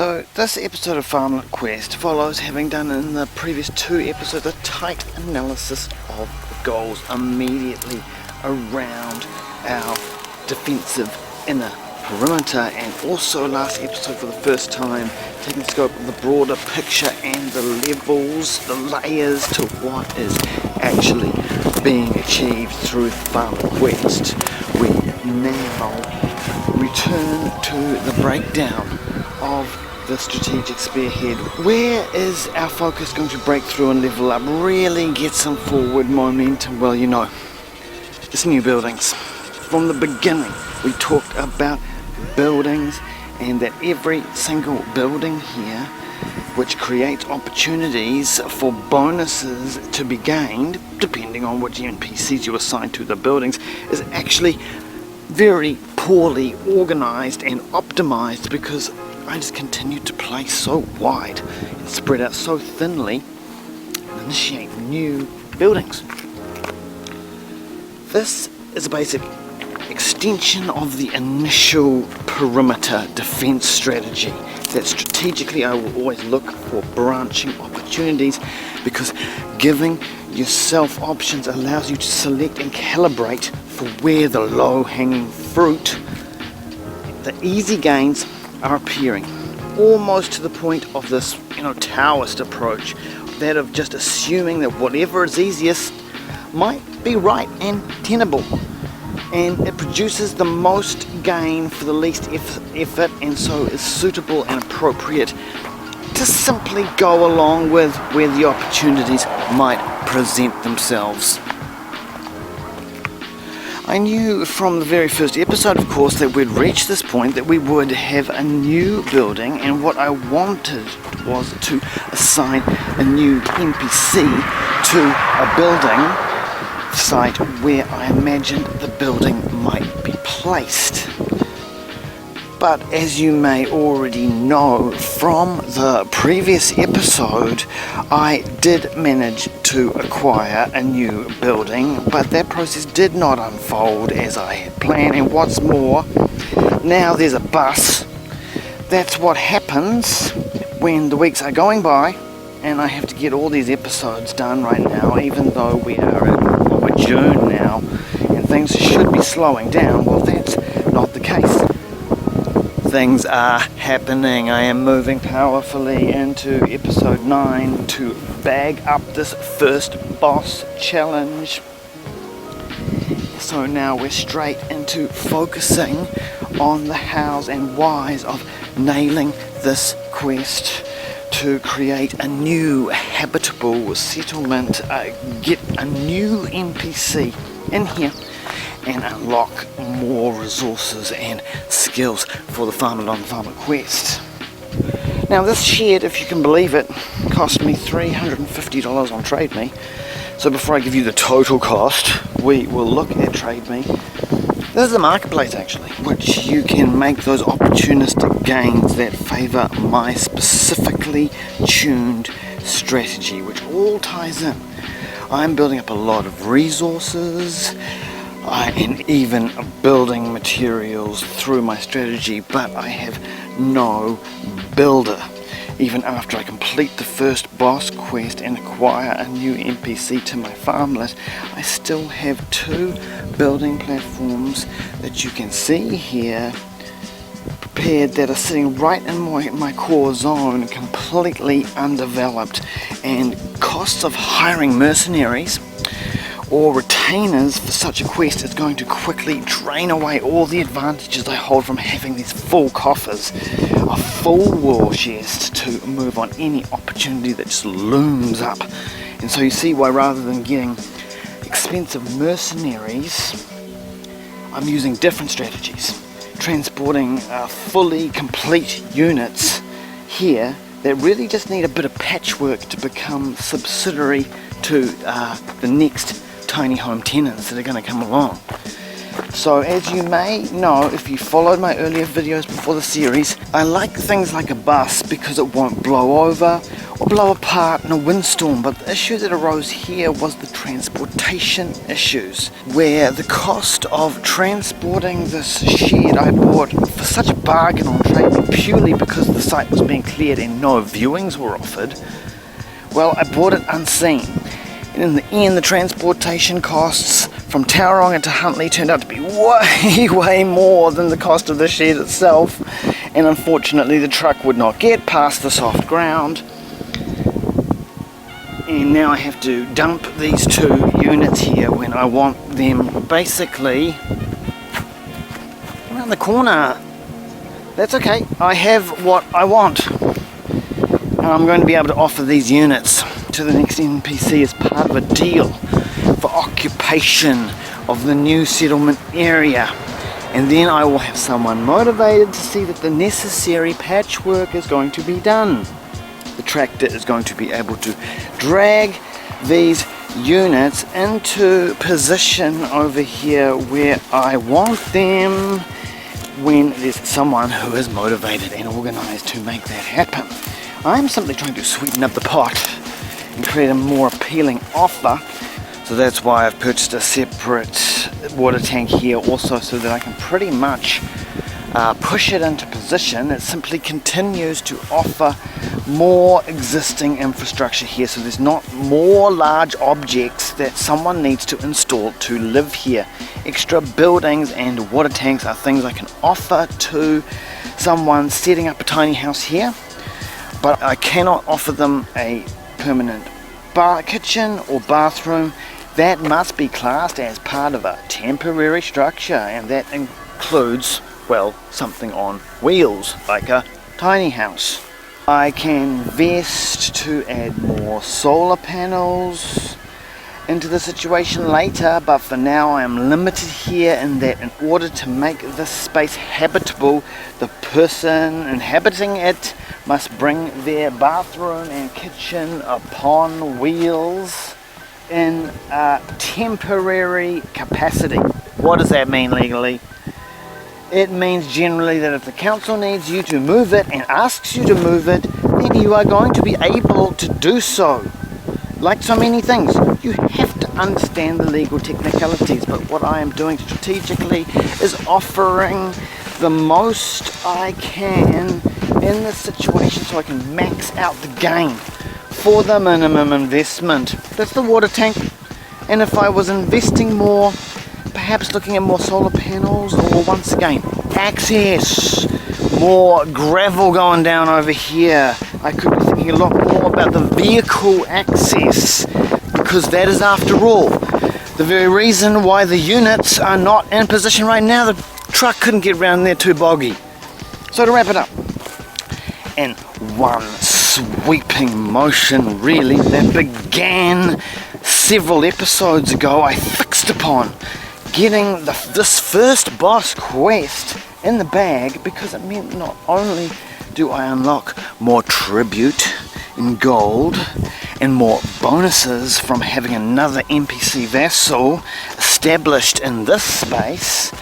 So this episode of Farmlet Quest follows having done in the previous two episodes a tight analysis of the goals immediately around our defensive inner perimeter, and also last episode for the first time taking scope of the broader picture and the levels, the layers to what is actually being achieved through Farmlet Quest. We now return to the breakdown of the strategic spearhead. Where is our focus going to break through and level up, really get some forward momentum? Well, you know, it's new buildings. From the beginning we talked about buildings, and that every single building here, which creates opportunities for bonuses to be gained depending on which NPCs you assign to the buildings, is actually very poorly organized and optimized, because I just continued to play so wide and spread out so thinly and initiate new buildings. This is a basic extension of the initial perimeter defense strategy, that strategically I will always look for branching opportunities, because giving yourself options allows you to select and calibrate for where the low-hanging fruit, the easy gains, are appearing, almost to the point of this, Taoist approach, that of just assuming that whatever is easiest might be right and tenable, and it produces the most gain for the least effort, and so is suitable and appropriate to simply go along with where the opportunities might present themselves. I knew from the very first episode, of course, that we'd reach this point, that we would have a new building, and what I wanted was to assign a new NPC to a building site where I imagined the building might be placed. But as you may already know from the previous episode, I did manage to acquire a new building, but that process did not unfold as I had planned, and what's more, now there's a bus. That's what happens when the weeks are going by and I have to get all these episodes done right now, even though we are in June now and things should be slowing down. Well, that's not the case. Things are happening. I am moving powerfully into episode 9 to bag up this first boss challenge. So now we're straight into focusing on the hows and whys of nailing this quest to create a new habitable settlement, get a new NPC in here, and unlock more resources and skills for the farmer on the Farmlet Quest. Now this shed, if you can believe it, cost me $350 on TradeMe. So before I give you the total cost, we will look at TradeMe. This is a marketplace actually, which you can make those opportunistic gains that favour my specifically tuned strategy, which all ties in. I'm building up a lot of resources and even building materials through my strategy, but I have no builder. Even after I complete the first boss quest and acquire a new NPC to my farmlet, I still have 2 building platforms that you can see here prepared, that are sitting right in my core zone, completely undeveloped, and costs of hiring mercenaries or retainers for such a quest is going to quickly drain away all the advantages I hold from having these full coffers, a full war chest to move on any opportunity that just looms up. And so you see why, rather than getting expensive mercenaries, I'm using different strategies, transporting fully complete units here that really just need a bit of patchwork to become subsidiary to the next tiny home tenants that are going to come along. So as you may know, if you followed my earlier videos before the series, I like things like a bus because it won't blow over or blow apart in a windstorm. But the issue that arose here was the transportation issues, where the cost of transporting this shed I bought for such a bargain on trade purely because the site was being cleared and no viewings were offered. Well, I bought it unseen. And in the end, the transportation costs from Tauranga to Huntly turned out to be way more than the cost of the shed itself. And unfortunately, the truck would not get past the soft ground. And now I have to dump these two units here when I want them basically around the corner. That's okay, I have what I want. And I'm going to be able to offer these units to the next NPC as part of a deal for occupation of the new settlement area. And then I will have someone motivated to see that the necessary patchwork is going to be done. The tractor is going to be able to drag these units into position over here where I want them when there's someone who is motivated and organized to make that happen. I'm simply trying to sweeten up the pot and create a more appealing offer. So that's why I've purchased a separate water tank here also, so that I can pretty much push it into position. It simply continues to offer more existing infrastructure here, so there's not more large objects that someone needs to install to live here. Extra buildings and water tanks are things I can offer to someone setting up a tiny house here, but I cannot offer them a permanent kitchen or bathroom. That must be classed as part of a temporary structure, and that includes, well, something on wheels like a tiny house. I can invest to add more solar panels into the situation later, but for now I am limited here in that in order to make this space habitable, the person inhabiting it must bring their bathroom and kitchen upon wheels in a temporary capacity. What does that mean legally? It means generally that if the council needs you to move it and asks you to move it, then you are going to be able to do so. Like so many things, you have to understand the legal technicalities, but what I am doing strategically is offering the most I can in this situation so I can max out the gain for the minimum investment. That's the water tank. And if I was investing more, perhaps looking at more solar panels, or once again, access, more gravel going down over here. I could be thinking a lot more about the vehicle access, because that is, after all, the very reason why the units are not in position right now. The truck couldn't get around there, too boggy. So to wrap it up, in one sweeping motion really that began several episodes ago, I fixed upon getting this first boss quest in the bag, because it meant not only do I unlock more tribute in gold and more bonuses from having another NPC vassal established in this space,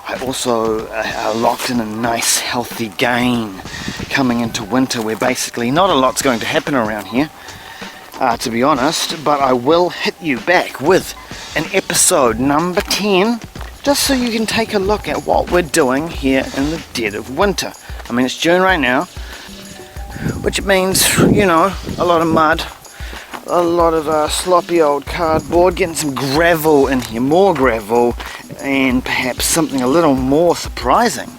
I also locked in a nice healthy gain coming into winter, where basically not a lot's going to happen around here, to be honest, but I will hit you back with an episode number 10, just so you can take a look at what we're doing here in the dead of winter. I mean, it's June right now, which means, you know, a lot of mud, a lot of sloppy old cardboard, getting some gravel in here, more gravel, and perhaps something a little more surprising.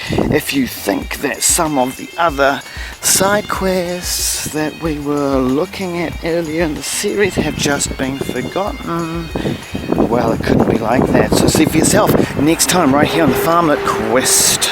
If you think that some of the other side quests that we were looking at earlier in the series have just been forgotten, well, it couldn't be like that. So see for yourself next time right here on the Farmlet Quest.